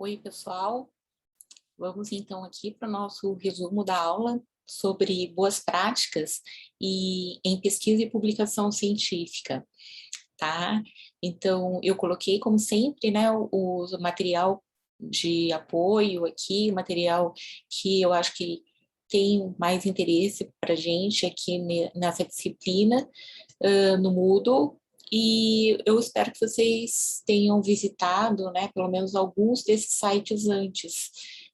Oi, pessoal. Vamos então aqui para o nosso resumo da aula sobre boas práticas em pesquisa e publicação científica, tá? Então, eu coloquei, como sempre, né, o material de apoio aqui, material que eu acho que tem mais interesse para a gente aqui nessa disciplina, no Moodle, e eu espero que vocês tenham visitado, né, pelo menos alguns desses sites antes,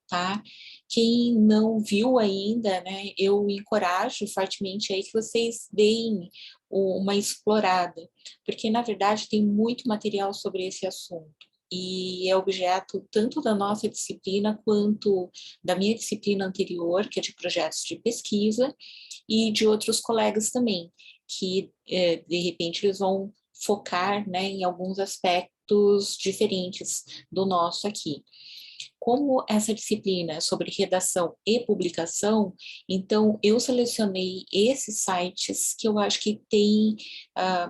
tá? Quem não viu ainda, né, eu encorajo fortemente aí que vocês deem uma explorada, porque na verdade tem muito material sobre esse assunto. E é objeto tanto da nossa disciplina quanto da minha disciplina anterior, que é de projetos de pesquisa, e de outros colegas também, que de repente eles vão focar, né, em alguns aspectos diferentes do nosso aqui. Como essa disciplina é sobre redação e publicação, então eu selecionei esses sites que eu acho que têm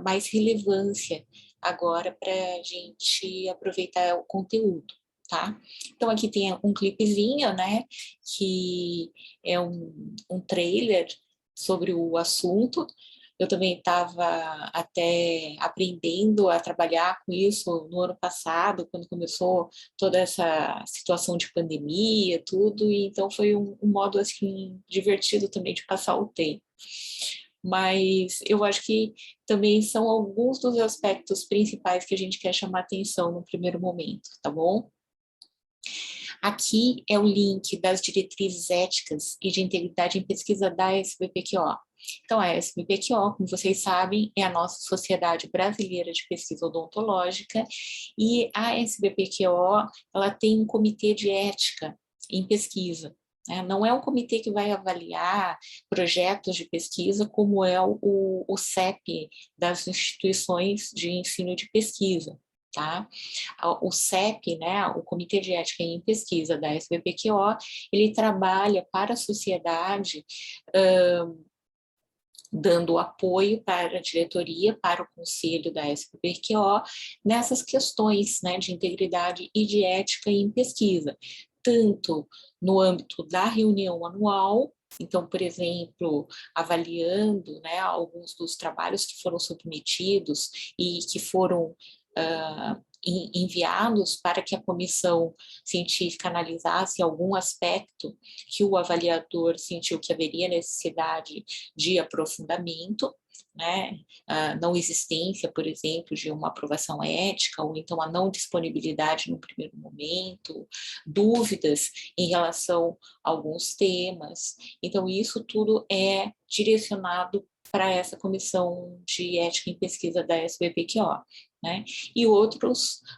mais relevância agora para a gente aproveitar o conteúdo, tá? Então aqui tem um clipezinho, né, que é um trailer sobre o assunto. Eu também estava até aprendendo a trabalhar com isso no ano passado, quando começou toda essa situação de pandemia, tudo, e então foi um modo assim divertido também de passar o tempo. Mas eu acho que também são alguns dos aspectos principais que a gente quer chamar atenção no primeiro momento, tá bom? Aqui é o link das diretrizes éticas e de integridade em pesquisa da SBPQO. Então, a SBPQO, como vocês sabem, é a nossa Sociedade Brasileira de Pesquisa Odontológica, e a SBPQO, ela tem um comitê de ética em pesquisa. Não é um comitê que vai avaliar projetos de pesquisa como é o CEP das instituições de ensino de pesquisa. Tá? O CEP, né, o Comitê de Ética em Pesquisa da SBPQO, ele trabalha para a sociedade, dando apoio para a diretoria, para o conselho da SBPQO, nessas questões, né, de integridade e de ética em pesquisa, tanto no âmbito da reunião anual. Então, por exemplo, avaliando, né, alguns dos trabalhos que foram submetidos e que foram enviados para que a comissão científica analisasse algum aspecto que o avaliador sentiu que haveria necessidade de aprofundamento, né? A não existência, por exemplo, de uma aprovação ética, ou então a não disponibilidade no primeiro momento, dúvidas em relação a alguns temas. Então, isso tudo é direcionado para essa comissão de ética em pesquisa da SBPQO, né? E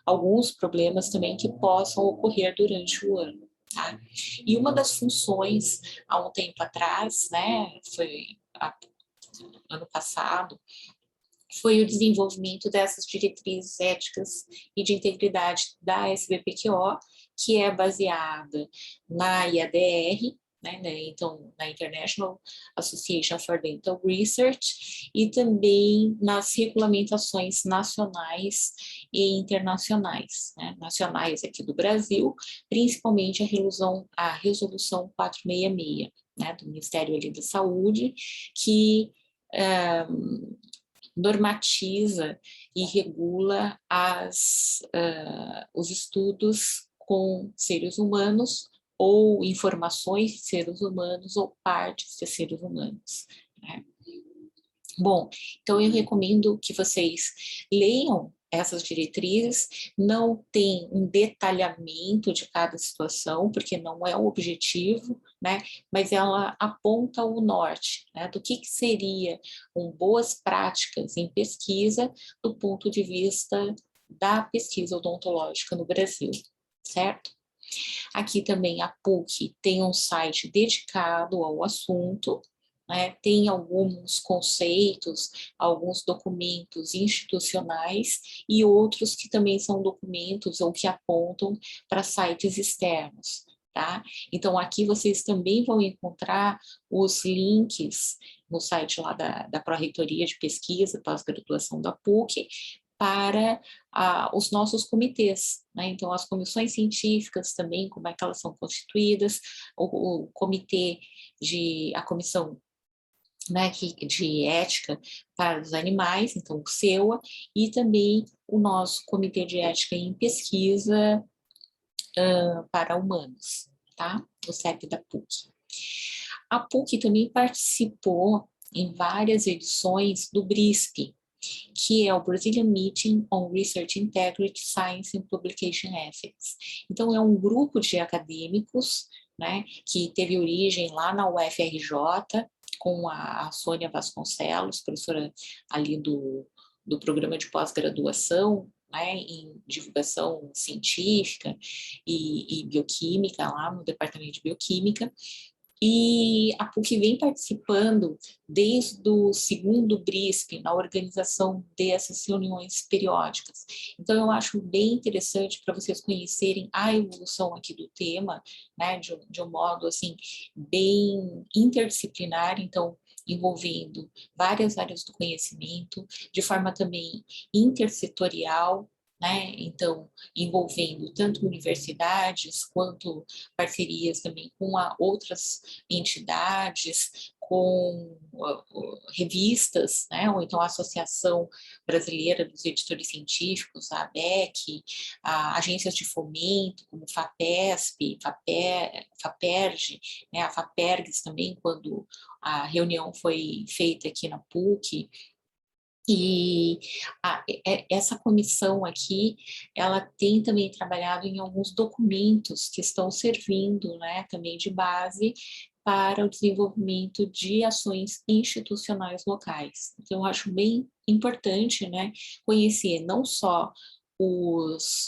alguns problemas também que possam ocorrer durante o ano. Tá? E uma das funções, há um tempo atrás, né, ano passado, foi o desenvolvimento dessas diretrizes éticas e de integridade da SBPQO, que é baseada na IADR, né, então na International Association for Dental Research, e também nas regulamentações nacionais e internacionais, né, nacionais aqui do Brasil, principalmente a resolução 466, né, do Ministério ali da Saúde, que normatiza e regula os estudos com seres humanos, ou informações de seres humanos, ou partes de seres humanos, né? Bom, então eu recomendo que vocês leiam essas diretrizes. Não tem um detalhamento de cada situação, porque não é o objetivo, né? Mas ela aponta o norte, né? Do que seria boas práticas em pesquisa do ponto de vista da pesquisa odontológica no Brasil, certo? Aqui também a PUC tem um site dedicado ao assunto, né? Tem alguns conceitos, alguns documentos institucionais e outros que também são documentos ou que apontam para sites externos. Tá? Então, aqui vocês também vão encontrar os links no site lá da Pró-Reitoria de Pesquisa, pós-graduação da PUC, para os nossos comitês, né? Então, as comissões científicas também, como é que elas são constituídas, o comitê a comissão, né, de ética para os animais, então o CEUA, e também o nosso comitê de ética em pesquisa para humanos, tá? O CEP da PUC. A PUC também participou em várias edições do BRISP, que é o Brazilian Meeting on Research Integrity, Science and Publication Ethics. Então, é um grupo de acadêmicos, né, que teve origem lá na UFRJ, com a Sônia Vasconcelos, professora ali do programa de pós-graduação, né, em divulgação científica e bioquímica, lá no departamento de bioquímica. E a PUC vem participando desde o segundo BRISP, na organização dessas reuniões periódicas. Então, eu acho bem interessante para vocês conhecerem a evolução aqui do tema, né, de um modo, assim, bem interdisciplinar, então, envolvendo várias áreas do conhecimento, de forma também intersetorial, né? Então, envolvendo tanto universidades quanto parcerias também com outras entidades, com revistas, né? Ou então a Associação Brasileira dos Editores Científicos, a ABEC, agências de fomento, como FAPESP, FAPERJ, né? A FAPERGS também, quando a reunião foi feita aqui na PUC. E essa comissão aqui, ela tem também trabalhado em alguns documentos que estão servindo, né, também de base para o desenvolvimento de ações institucionais locais. Então, eu acho bem importante, né, conhecer não só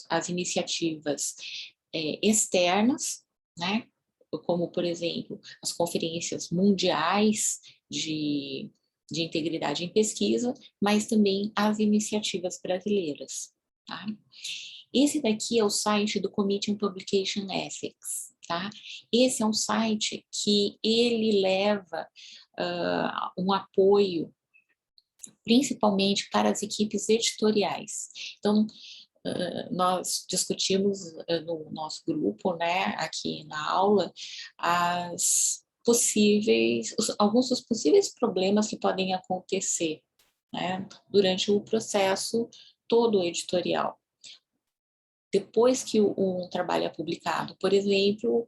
as iniciativas externas, né, como, por exemplo, as conferências mundiais de integridade em pesquisa, mas também as iniciativas brasileiras, tá? Esse daqui é o site do Committee on Publication Ethics, tá? Esse é um site que ele leva um apoio principalmente para as equipes editoriais. Então, nós discutimos no nosso grupo, né, aqui na aula, alguns dos possíveis problemas que podem acontecer, né, durante o processo todo editorial. Depois que um trabalho é publicado, por exemplo,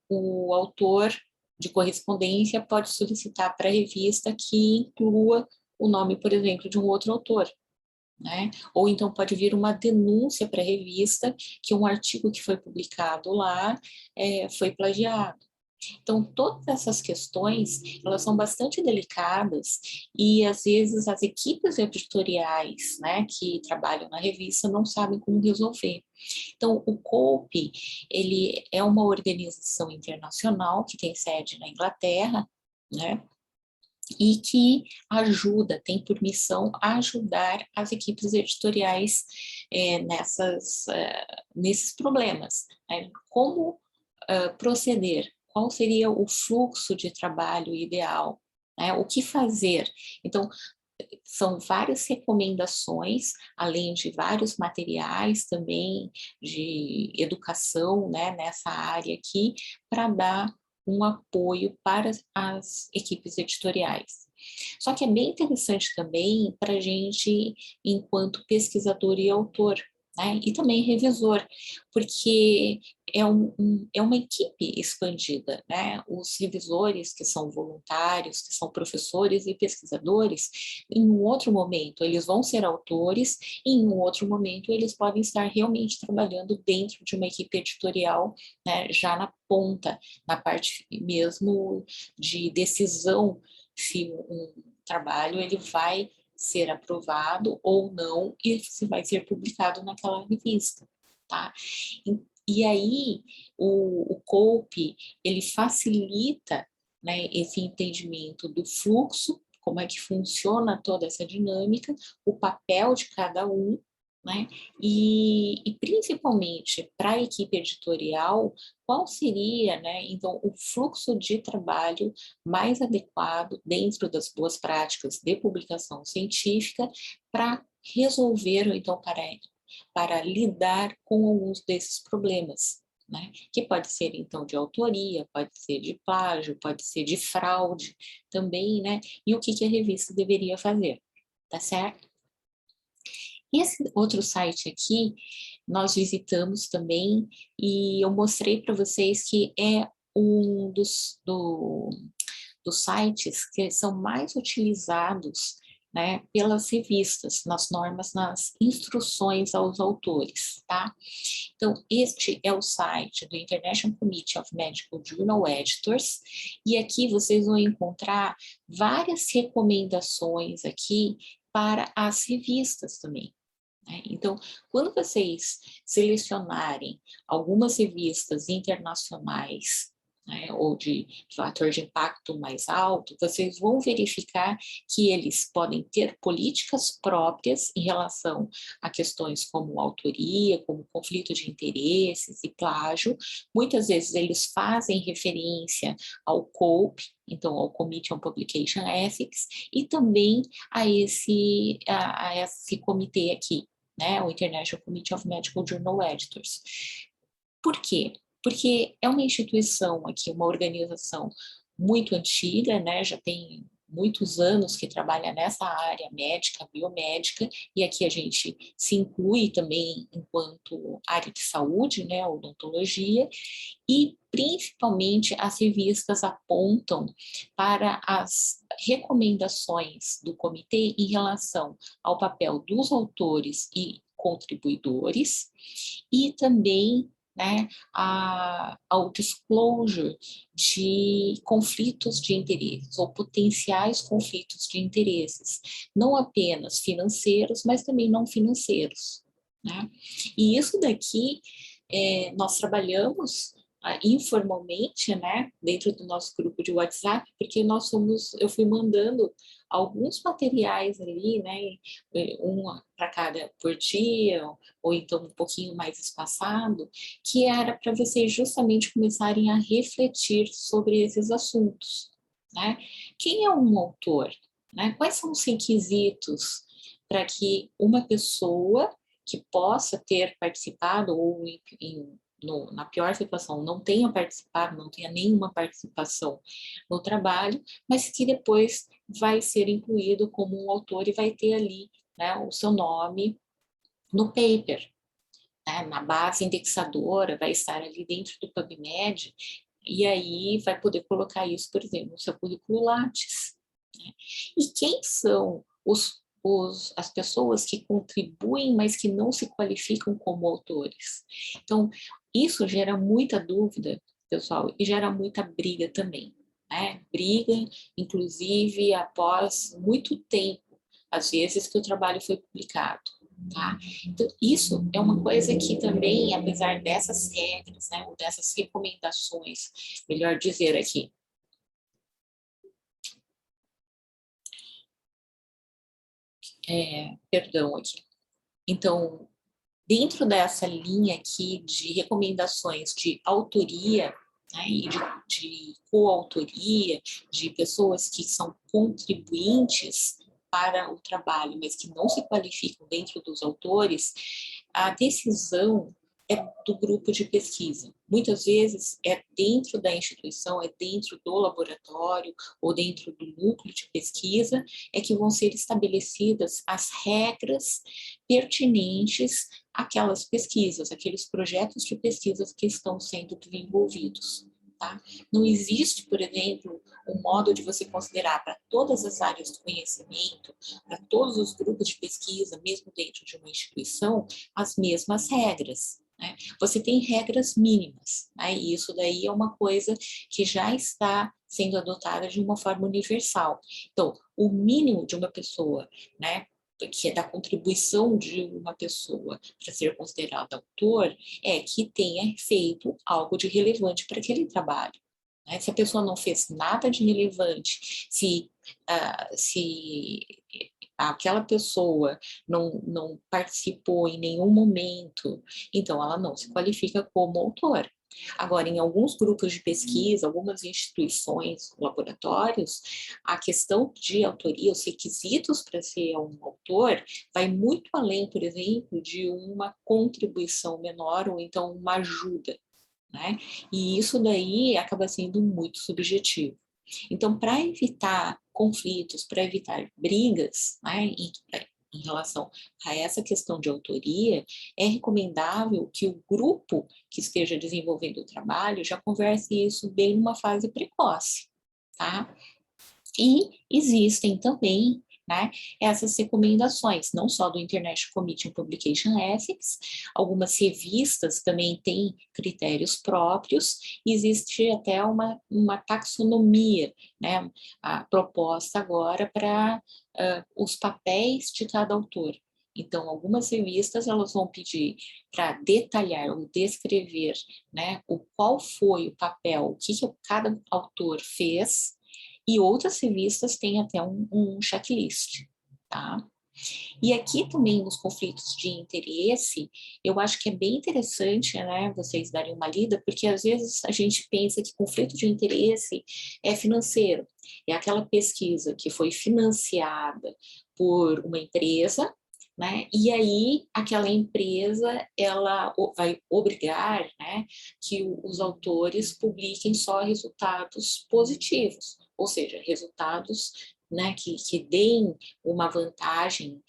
o autor de correspondência pode solicitar para a revista que inclua o nome, por exemplo, de um outro autor, né? Ou então pode vir uma denúncia para a revista que um artigo que foi publicado lá foi plagiado. Então, todas essas questões, elas são bastante delicadas e, às vezes, as equipes editoriais, né, que trabalham na revista não sabem como resolver. Então, o COPE, ele é uma organização internacional que tem sede na Inglaterra, né, e que ajuda, tem por missão ajudar as equipes editoriais nesses problemas, né? Como proceder, qual seria o fluxo de trabalho ideal, né? O que fazer. Então, são várias recomendações, além de vários materiais também de educação, né, nessa área aqui, para dar um apoio para as equipes editoriais. Só que é bem interessante também para a gente, enquanto pesquisador e autor, né, e também revisor, porque é uma equipe expandida, né? Os revisores que são voluntários, que são professores e pesquisadores, em um outro momento eles vão ser autores, e em um outro momento eles podem estar realmente trabalhando dentro de uma equipe editorial, né, já na ponta, na parte mesmo de decisão, se um trabalho ele vai ser aprovado ou não e se vai ser publicado naquela revista, tá? E aí o COPE, ele facilita, né, esse entendimento do fluxo, como é que funciona toda essa dinâmica, o papel de cada um, né? E principalmente para a equipe editorial, qual seria, né, então, o fluxo de trabalho mais adequado dentro das boas práticas de publicação científica para resolver, ou então para lidar com alguns desses problemas, né? Que pode ser, então, de autoria, pode ser de plágio, pode ser de fraude também, né? E o que a revista deveria fazer, tá certo? Esse outro site aqui, nós visitamos também, e eu mostrei para vocês que é um dos sites que são mais utilizados, né, pelas revistas, nas normas, nas instruções aos autores, tá? Então, este é o site do International Committee of Medical Journal Editors, e aqui vocês vão encontrar várias recomendações aqui para as revistas também, né? Então, quando vocês selecionarem algumas revistas internacionais, né, ou de fator de impacto mais alto, vocês vão verificar que eles podem ter políticas próprias em relação a questões como autoria, como conflito de interesses e plágio. Muitas vezes eles fazem referência ao COPE, então ao Committee on Publication Ethics, e também a esse comitê aqui, né, o International Committee of Medical Journal Editors. Por quê? Porque é uma instituição aqui, uma organização muito antiga, né, já tem muitos anos que trabalha nessa área médica, biomédica, e aqui a gente se inclui também enquanto área de saúde, né, odontologia, e principalmente as revistas apontam para as recomendações do comitê em relação ao papel dos autores e contribuidores, e também, né, ao disclosure de conflitos de interesses ou potenciais conflitos de interesses, não apenas financeiros, mas também não financeiros, né? E isso daqui nós trabalhamos informalmente, né, dentro do nosso grupo de WhatsApp, porque eu fui mandando alguns materiais ali, né, um para cada por dia, ou então um pouquinho mais espaçado, que era para vocês justamente começarem a refletir sobre esses assuntos, né? Quem é um autor, né? Quais são os requisitos para que uma pessoa que possa ter participado ou na pior situação, não tenha participado, não tenha nenhuma participação no trabalho, mas que depois vai ser incluído como um autor e vai ter ali, né, o seu nome no paper, né, na base indexadora, vai estar ali dentro do PubMed, e aí vai poder colocar isso, por exemplo, no seu currículo Lattes, né? E quem são as pessoas que contribuem, mas que não se qualificam como autores? Então, isso gera muita dúvida, pessoal, e gera muita briga também, né? Briga, inclusive, após muito tempo, às vezes, que o trabalho foi publicado, tá? Então, isso é uma coisa que também, apesar dessas regras, né, ou dessas recomendações, melhor dizer aqui, perdão aqui. Então, dentro dessa linha aqui de recomendações de autoria, né, e de coautoria, de pessoas que são contribuintes para o trabalho, mas que não se qualificam dentro dos autores, a decisão é do grupo de pesquisa. Muitas vezes é dentro da instituição, é dentro do laboratório ou dentro do núcleo de pesquisa, é que vão ser estabelecidas as regras pertinentes àquelas pesquisas, aqueles projetos de pesquisas que estão sendo desenvolvidos. Tá? Não existe, por exemplo, um modo de você considerar para todas as áreas do conhecimento, para todos os grupos de pesquisa, mesmo dentro de uma instituição, as mesmas regras, né? Você tem regras mínimas, né? E isso daí é uma coisa que já está sendo adotada de uma forma universal. Então, o mínimo de uma pessoa, né, que é da contribuição de uma pessoa para ser considerada autor, é que tenha feito algo de relevante para aquele trabalho, né? Se a pessoa não fez nada de relevante, se aquela pessoa não participou em nenhum momento, então ela não se qualifica como autor. Agora, em alguns grupos de pesquisa, algumas instituições, laboratórios, a questão de autoria, os requisitos para ser um autor, vai muito além, por exemplo, de uma contribuição menor ou então uma ajuda, né? E isso daí acaba sendo muito subjetivo. Então, para evitar conflitos, para evitar brigas, né, em relação a essa questão de autoria, é recomendável que o grupo que esteja desenvolvendo o trabalho já converse isso bem numa fase precoce, tá? E existem também, né, essas recomendações, não só do International Committee on Publication Ethics, algumas revistas também têm critérios próprios, existe até uma taxonomia, né, a proposta agora para os papéis de cada autor. Então, algumas revistas elas vão pedir para detalhar ou descrever, né, qual foi o papel, o que cada autor fez, e outras revistas têm até um checklist, tá? E aqui também nos conflitos de interesse, eu acho que é bem interessante, né, vocês darem uma lida, porque às vezes a gente pensa que conflito de interesse é financeiro, é aquela pesquisa que foi financiada por uma empresa, né, e aí aquela empresa, ela vai obrigar, né, que os autores publiquem só resultados positivos, ou seja, resultados, né, que deem uma vantagem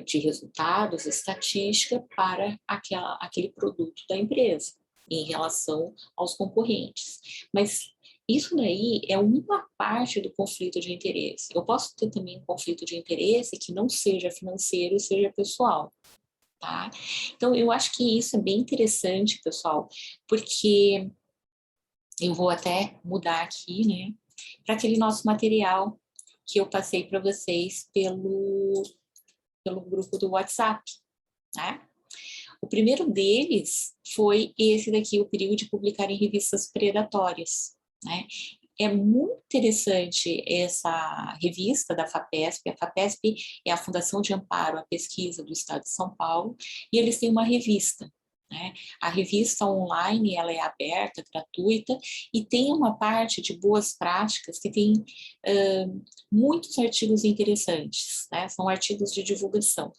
de resultados estatística para aquele produto da empresa em relação aos concorrentes. Mas isso daí é uma parte do conflito de interesse. Eu posso ter também um conflito de interesse que não seja financeiro e seja pessoal, tá? Então, eu acho que isso é bem interessante, pessoal, porque eu vou até mudar aqui, né, para aquele nosso material que eu passei para vocês pelo grupo do WhatsApp, né? O primeiro deles foi esse daqui, o perigo de publicar em revistas predatórias, né? É muito interessante essa revista da FAPESP. A FAPESP é a Fundação de Amparo à Pesquisa do Estado de São Paulo, e eles têm uma revista, né? A revista online, ela é aberta, gratuita, e tem uma parte de boas práticas que tem muitos artigos interessantes, né? São artigos de divulgação.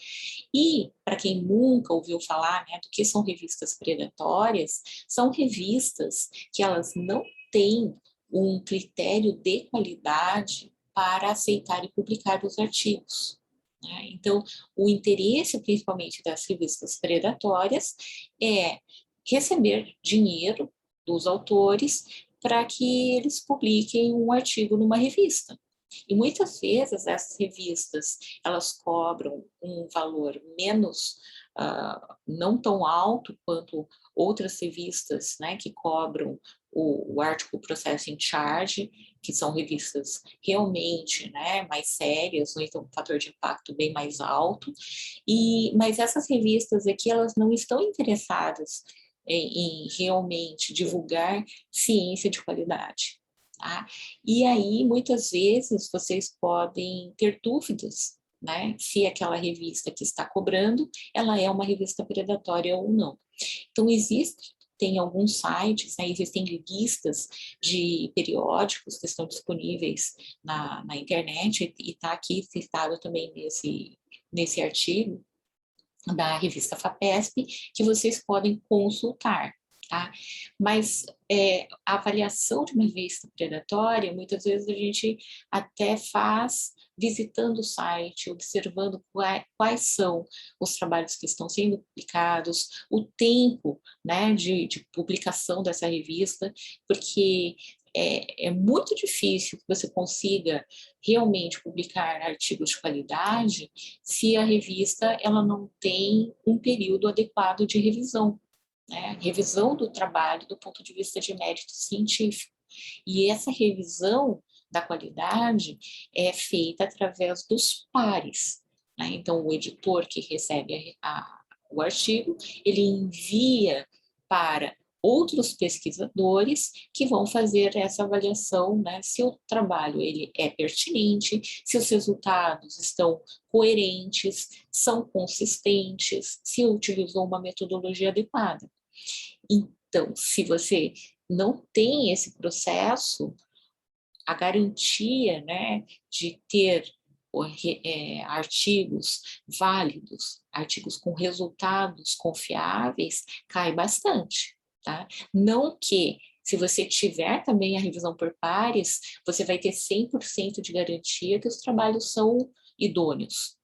E, para quem nunca ouviu falar, né, do que são revistas predatórias, são revistas que elas não têm um critério de qualidade para aceitar e publicar os artigos, né? Então, o interesse, principalmente das revistas predatórias, é receber dinheiro dos autores para que eles publiquem um artigo numa revista. E muitas vezes essas revistas, elas cobram um valor menos, não tão alto quanto outras revistas, né, que cobram o Article Processing Charge, que são revistas realmente, né, mais sérias, ou então um fator de impacto bem mais alto. Mas essas revistas aqui, elas não estão interessadas em realmente divulgar ciência de qualidade. Tá? E aí, muitas vezes, vocês podem ter dúvidas, né, se aquela revista que está cobrando, ela é uma revista predatória ou não. Então, tem alguns sites, né, existem listas de periódicos que estão disponíveis na internet, e está aqui citado também nesse artigo da revista FAPESP, que vocês podem consultar. Tá? Mas a avaliação de uma revista predatória, muitas vezes a gente até faz visitando o site, observando quais são os trabalhos que estão sendo publicados, o tempo, né, de publicação dessa revista, porque é muito difícil que você consiga realmente publicar artigos de qualidade se a revista ela não tem um período adequado de revisão, né? Revisão do trabalho do ponto de vista de mérito científico. E essa revisão da qualidade é feita através dos pares, né? Então, o editor que recebe o artigo, ele envia para outros pesquisadores que vão fazer essa avaliação, né, se o trabalho ele é pertinente, se os resultados estão coerentes, são consistentes, se utilizou uma metodologia adequada. Então, se você não tem esse processo, a garantia, né, de ter artigos válidos, artigos com resultados confiáveis, cai bastante, tá? Não que, se você tiver também a revisão por pares, você vai ter 100% de garantia que os trabalhos são idôneos.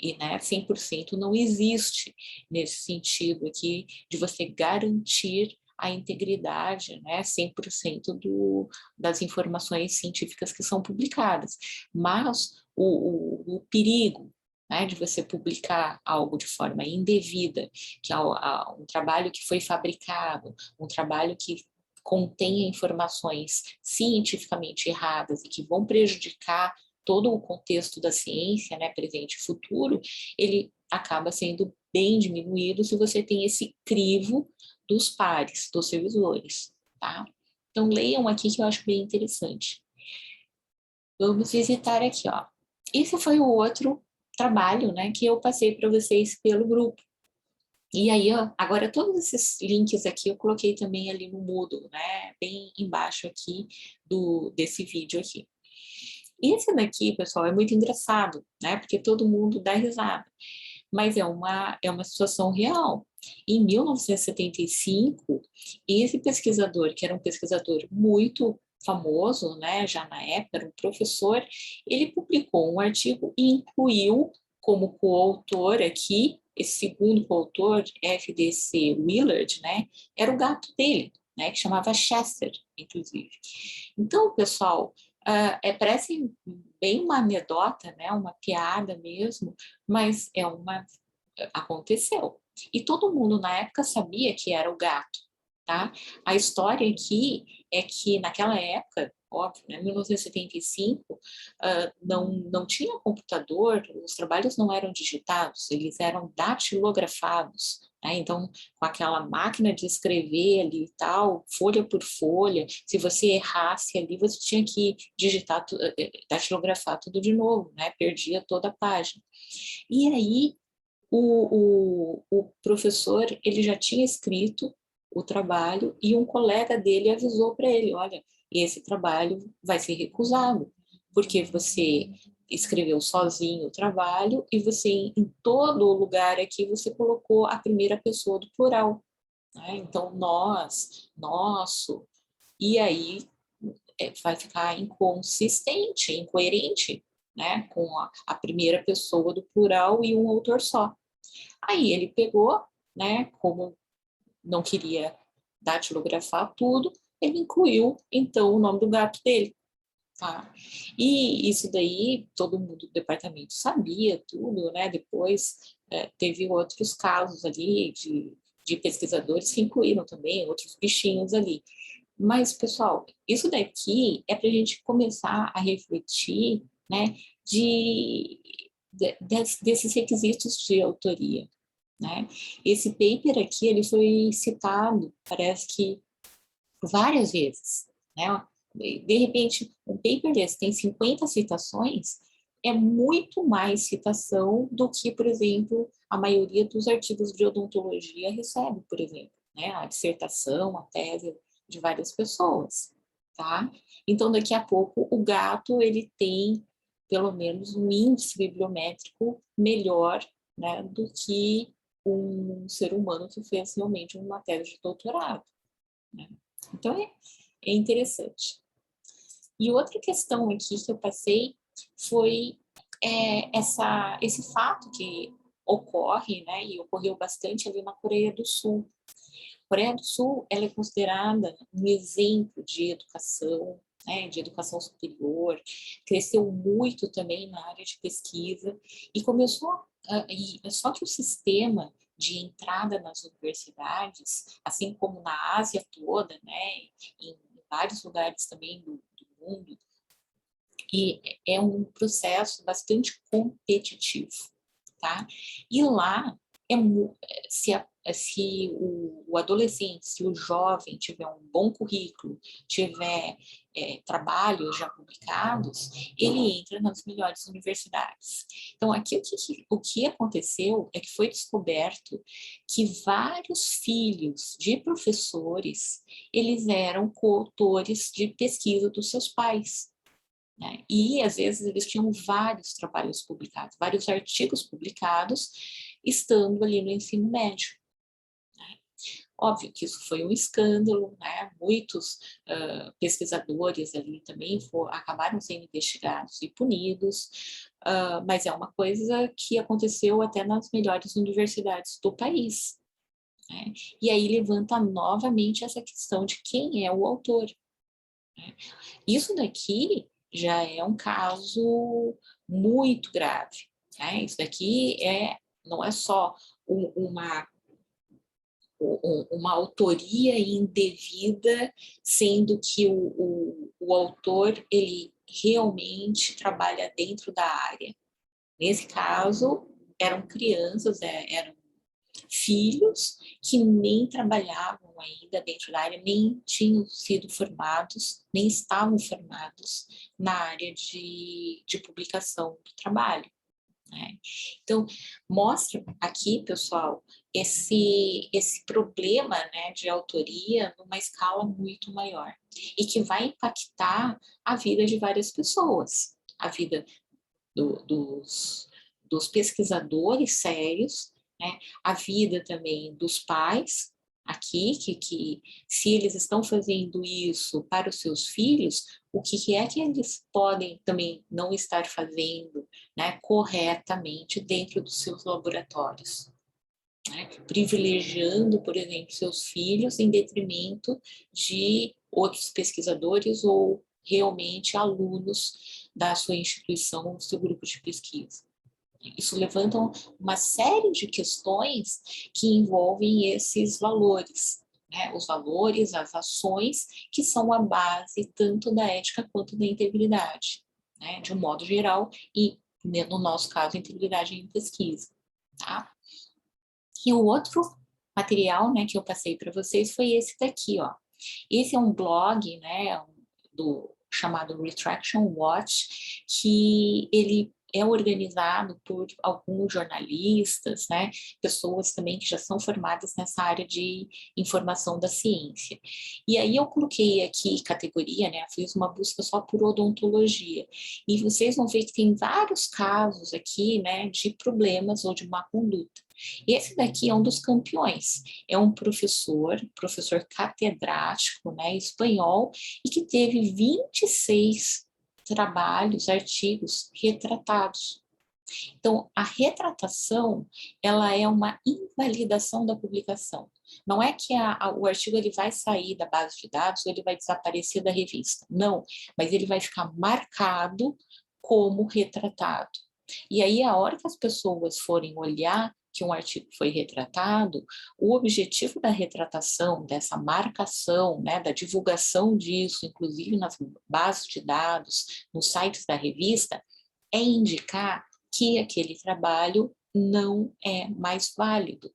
E, né, 100% não existe nesse sentido aqui de você garantir a integridade, né, 100% das informações científicas que são publicadas. Mas o perigo, né, de você publicar algo de forma indevida, que é um trabalho que foi fabricado, um trabalho que contém informações cientificamente erradas e que vão prejudicar todo o contexto da ciência, né, presente e futuro, ele acaba sendo bem diminuído se você tem esse crivo dos pares, dos revisores, tá? Então, leiam aqui que eu acho bem interessante. Vamos visitar aqui, ó. Esse foi o outro trabalho, né, que eu passei para vocês pelo grupo. E aí, ó, agora todos esses links aqui eu coloquei também ali no Moodle, né, bem embaixo aqui desse vídeo aqui. Esse daqui, pessoal, é muito engraçado, né, porque todo mundo dá risada, mas é uma situação real. Em 1975, esse pesquisador, que era um pesquisador muito famoso, né, já na época, era um professor, ele publicou um artigo e incluiu como coautor aqui, esse segundo coautor, F.D.C. Willard, né, era o gato dele, né, que chamava Chester, inclusive. Então, pessoal, parece bem uma anedota, né, uma piada mesmo, mas aconteceu. E todo mundo na época sabia que era o gato, tá? A história aqui é que naquela época, óbvio, né, 1975, não tinha computador, os trabalhos não eram digitados, eles eram datilografados, né? Então, com aquela máquina de escrever ali e tal, folha por folha, se você errasse ali, você tinha que digitar, datilografar tudo de novo, né? Perdia toda a página. E aí, o professor, ele já tinha escrito o trabalho e um colega dele avisou para ele, olha, esse trabalho vai ser recusado, porque você escreveu sozinho o trabalho e você, em todo lugar aqui, você colocou a primeira pessoa do plural, né? Então, nós, nosso, e aí vai ficar inconsistente, incoerente, né, com a primeira pessoa do plural e um autor só. Aí ele pegou, né, como não queria datilografar tudo, ele incluiu, então, o nome do gato dele. Tá? E isso daí, todo mundo do departamento sabia tudo, né? Depois teve outros casos ali de pesquisadores que incluíram também outros bichinhos ali. Mas, pessoal, isso daqui é para a gente começar a refletir, né, desses requisitos de autoria, né? Esse paper aqui, ele foi citado, parece que várias vezes, né? De repente, um paper desse tem 50 citações, é muito mais citação do que, por exemplo, a maioria dos artigos de odontologia recebe, por exemplo, né? A dissertação, a tese de várias pessoas, tá? Então, daqui a pouco, o gato, ele tem, pelo menos, um índice bibliométrico melhor, né, do que um ser humano que fez realmente uma tese de doutorado, né? Então, é interessante. E outra questão aqui que eu passei foi esse fato que ocorre, né, e ocorreu bastante ali na Coreia do Sul. A Coreia do Sul, ela é considerada um exemplo de educação, né, de educação superior, cresceu muito também na área de pesquisa e só que o sistema de entrada nas universidades, assim como na Ásia toda, né, em vários lugares também do mundo, e é um processo bastante competitivo, tá? E lá se se o adolescente, se o jovem tiver um bom currículo, tiver trabalhos já publicados, ele entra nas melhores universidades. Então, aqui o que aconteceu é que foi descoberto que vários filhos de professores, eles eram coautores de pesquisa dos seus pais, né? E, às vezes, eles tinham vários trabalhos publicados, vários artigos publicados, estando ali no ensino médio. Óbvio que isso foi um escândalo, né? Muitos pesquisadores ali também acabaram sendo investigados e punidos, mas é uma coisa que aconteceu até nas melhores universidades do país, né? E aí levanta novamente essa questão de quem é o autor, né? Isso daqui já é um caso muito grave, né? Isso daqui não é só uma autoria indevida, sendo que o autor, ele realmente trabalha dentro da área. Nesse caso, eram crianças, eram filhos que nem trabalhavam ainda dentro da área, nem tinham sido formados, nem estavam formados na área de publicação do trabalho, né? Então, mostra aqui, pessoal, esse problema, né, de autoria numa escala muito maior e que vai impactar a vida de várias pessoas, a vida dos pesquisadores sérios, né, a vida também dos pais aqui, que se eles estão fazendo isso para os seus filhos, o que é que eles podem também não estar fazendo, né, corretamente dentro dos seus laboratórios, né? Privilegiando, por exemplo, seus filhos em detrimento de outros pesquisadores ou realmente alunos da sua instituição, do seu grupo de pesquisa. Isso levanta uma série de questões que envolvem esses valores, né? Os valores, as ações que são a base tanto da ética quanto da integridade, né? De um modo geral, e no nosso caso, integridade em pesquisa, tá? E o outro material, né, que eu passei para vocês foi esse daqui, ó. Esse é um blog, né, chamado Retraction Watch, que ele é organizado por alguns jornalistas, né, pessoas também que já são formadas nessa área de informação da ciência. E aí eu coloquei aqui categoria, né, fiz uma busca só por odontologia, e vocês vão ver que tem vários casos aqui, né, de problemas ou de má conduta. Esse daqui é um dos campeões, é um professor catedrático, né, espanhol, e que teve 26 trabalhos, artigos retratados. Então, a retratação, ela é uma invalidação da publicação. Não é que o artigo ele vai sair da base de dados ou ele vai desaparecer da revista. Não, mas ele vai ficar marcado como retratado. E aí, a hora que as pessoas forem olhar que um artigo foi retratado, o objetivo da retratação, dessa marcação, né, da divulgação disso, inclusive nas bases de dados, nos sites da revista, é indicar que aquele trabalho não é mais válido.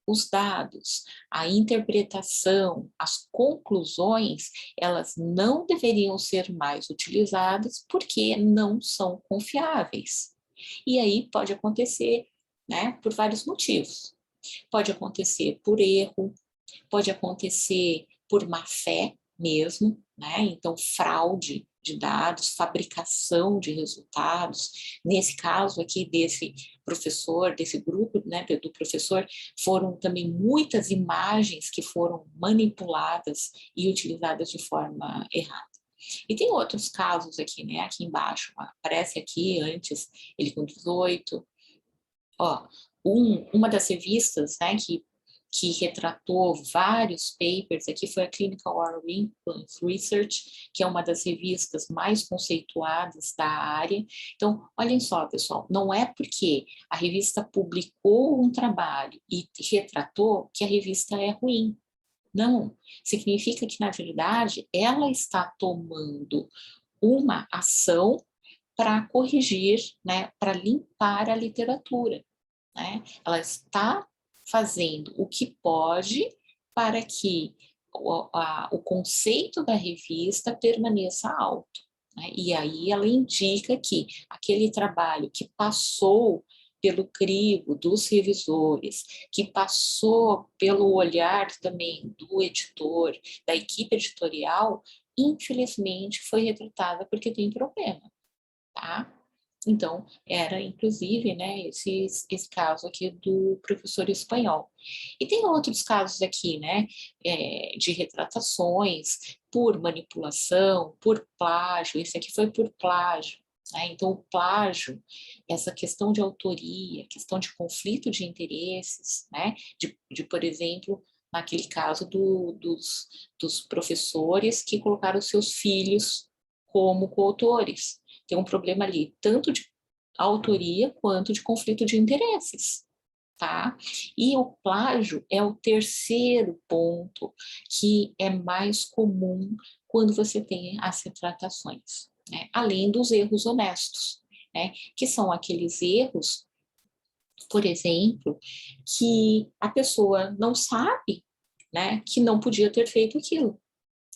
Os dados, a interpretação, as conclusões, elas não deveriam ser mais utilizadas porque não são confiáveis. E aí pode acontecer, né, por vários motivos. Pode acontecer por erro, pode acontecer por má fé mesmo, né? Então, fraude de dados, fabricação de resultados. Nesse caso aqui desse professor, desse grupo, né, do professor, foram também muitas imagens que foram manipuladas e utilizadas de forma errada. E tem outros casos aqui, né? Aqui embaixo, aparece aqui antes, ele com 18. Ó, uma das revistas, né, que retratou vários papers aqui foi a Clinical Oral Implant Research, que é uma das revistas mais conceituadas da área. Então, olhem só, pessoal, não é porque a revista publicou um trabalho e retratou que a revista é ruim. Não, significa que, na verdade, ela está tomando uma ação para corrigir, né, para limpar a literatura, né? Ela está fazendo o que pode para que o conceito da revista permaneça alto, né? E aí ela indica que aquele trabalho que passou pelo crivo dos revisores, que passou pelo olhar também do editor, da equipe editorial, infelizmente foi retratada porque tem problema, tá? Então, era inclusive, né, esse caso aqui do professor espanhol. E tem outros casos aqui, né, de retratações por manipulação, por plágio, esse aqui foi por plágio, né? Então, o plágio, essa questão de autoria, questão de conflito de interesses, né, por exemplo, naquele caso dos professores que colocaram seus filhos como coautores. Tem um problema ali, tanto de autoria quanto de conflito de interesses, tá? E o plágio é o terceiro ponto que é mais comum quando você tem as retratações, né? Além dos erros honestos, né? Que são aqueles erros, por exemplo, que a pessoa não sabe, né, que não podia ter feito aquilo.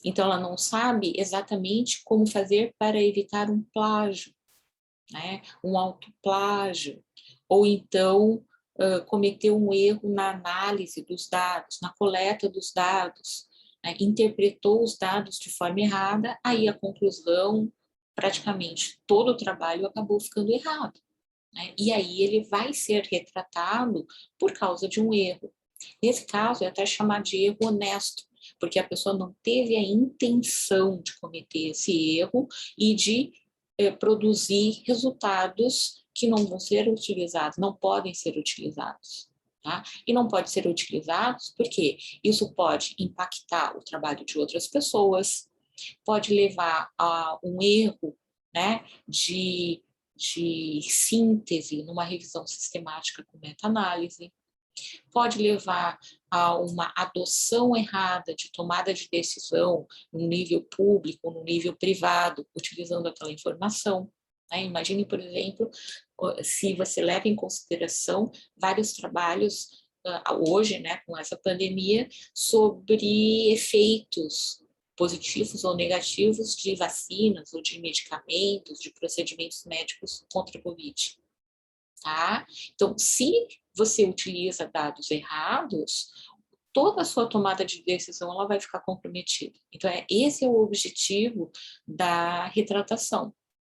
Então, ela não sabe exatamente como fazer para evitar um plágio, né? Um autoplágio, ou então cometeu um erro na análise dos dados, na coleta dos dados, né? Interpretou os dados de forma errada, aí a conclusão, praticamente todo o trabalho acabou ficando errado, né? E aí ele vai ser retratado por causa de um erro. Nesse caso, é até chamado de erro honesto, porque a pessoa não teve a intenção de cometer esse erro e de produzir resultados que não vão ser utilizados, não podem ser utilizados. Tá? E não pode ser utilizados porque isso pode impactar o trabalho de outras pessoas, pode levar a um erro, né, de síntese numa revisão sistemática com meta-análise, pode levar a uma adoção errada de tomada de decisão no nível público, no nível privado, utilizando aquela informação, né? Imagine, por exemplo, se você leva em consideração vários trabalhos hoje, né, com essa pandemia, sobre efeitos positivos ou negativos de vacinas ou de medicamentos, de procedimentos médicos contra a Covid. Tá? Então, se você utiliza dados errados, toda a sua tomada de decisão ela vai ficar comprometida. Então, esse é o objetivo da retratação,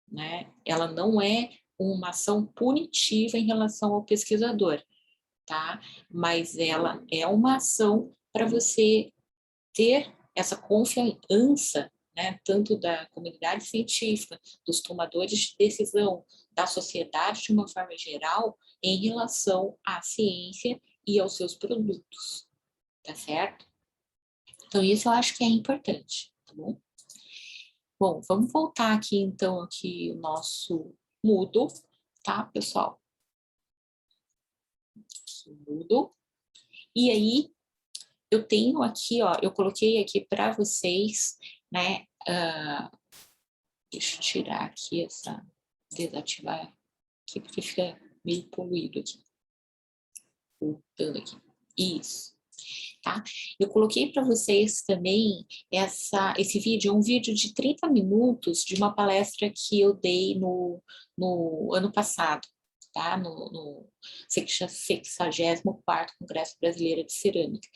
né? Ela não é uma ação punitiva em relação ao pesquisador, tá? Mas ela é uma ação para você ter essa confiança, né, tanto da comunidade científica, dos tomadores de decisão, da sociedade de uma forma geral, em relação à ciência e aos seus produtos, tá certo? Então, isso eu acho que é importante, tá bom? Bom, vamos voltar aqui, então, aqui o nosso Moodle, tá, pessoal? Aqui, Moodle. E aí, eu tenho aqui, ó, eu coloquei aqui para vocês, né, deixa eu tirar aqui desativar aqui, porque fica meio poluído aqui. Voltando aqui. Isso. Tá? Eu coloquei para vocês também esse vídeo, é um vídeo de 30 minutos de uma palestra que eu dei no ano passado, tá? No 64º Congresso Brasileiro de Cerâmica.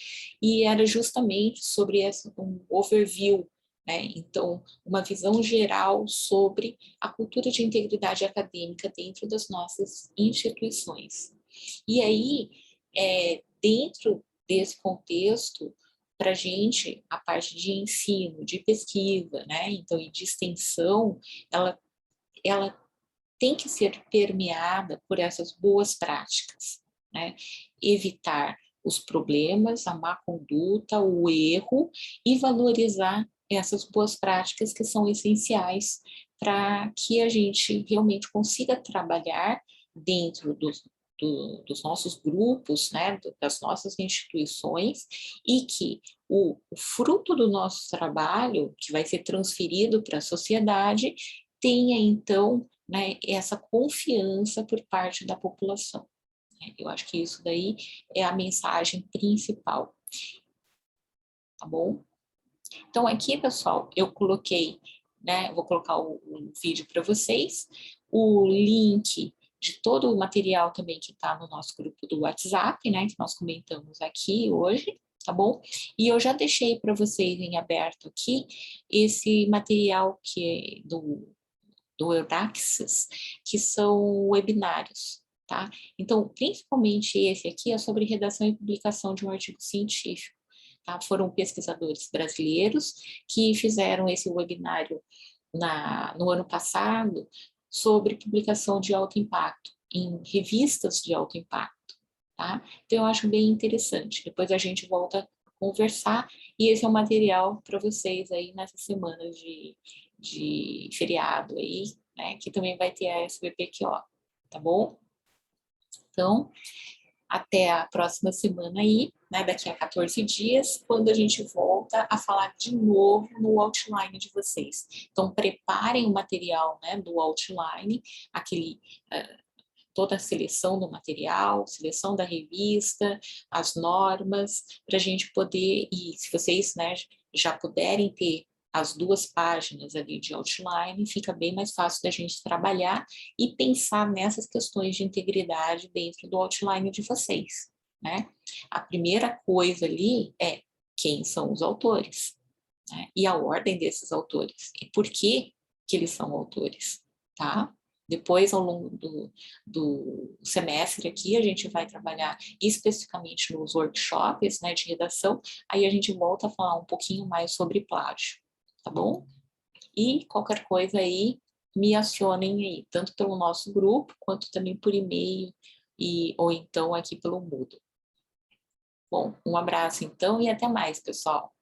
E era justamente sobre um overview, né? Então, uma visão geral sobre a cultura de integridade acadêmica dentro das nossas instituições. E aí, dentro desse contexto, para a gente, a parte de ensino, de pesquisa, né, então, e de extensão, ela tem que ser permeada por essas boas práticas, né, evitar os problemas, a má conduta, o erro e valorizar essas boas práticas que são essenciais para que a gente realmente consiga trabalhar dentro dos nossos grupos, né, das nossas instituições, e que o fruto do nosso trabalho, que vai ser transferido para a sociedade, tenha, então, né, essa confiança por parte da população. Eu acho que isso daí é a mensagem principal, tá bom? Então, aqui, pessoal, eu coloquei, né, vou colocar o vídeo para vocês, o link de todo o material também que está no nosso grupo do WhatsApp, né, que nós comentamos aqui hoje, tá bom? E eu já deixei para vocês em aberto aqui esse material que é do Euraxis, que são webinários, tá? Então, principalmente esse aqui é sobre redação e publicação de um artigo científico. Tá? Foram pesquisadores brasileiros que fizeram esse webinário no ano passado sobre publicação de alto impacto, em revistas de alto impacto. Tá? Então, eu acho bem interessante. Depois a gente volta a conversar, e esse é o material para vocês aí nessa semana de feriado aí, né? Que também vai ter a SBPQO, tá bom? Então, até a próxima semana aí, né, daqui a 14 dias, quando a gente volta a falar de novo no outline de vocês. Então, preparem o material, né, do outline, aquele, toda a seleção do material, seleção da revista, as normas, para a gente poder, e se vocês, né, já puderem ter as 2 páginas ali de outline, fica bem mais fácil da gente trabalhar e pensar nessas questões de integridade dentro do outline de vocês, né? A primeira coisa ali é quem são os autores, né? E a ordem desses autores, e por que eles são autores, tá? Depois, ao longo do semestre aqui, a gente vai trabalhar especificamente nos workshops, né, de redação, aí a gente volta a falar um pouquinho mais sobre plágio, tá bom? E qualquer coisa aí, me acionem aí, tanto pelo nosso grupo, quanto também por e-mail, ou então aqui pelo Moodle. Bom, um abraço então e até mais, pessoal!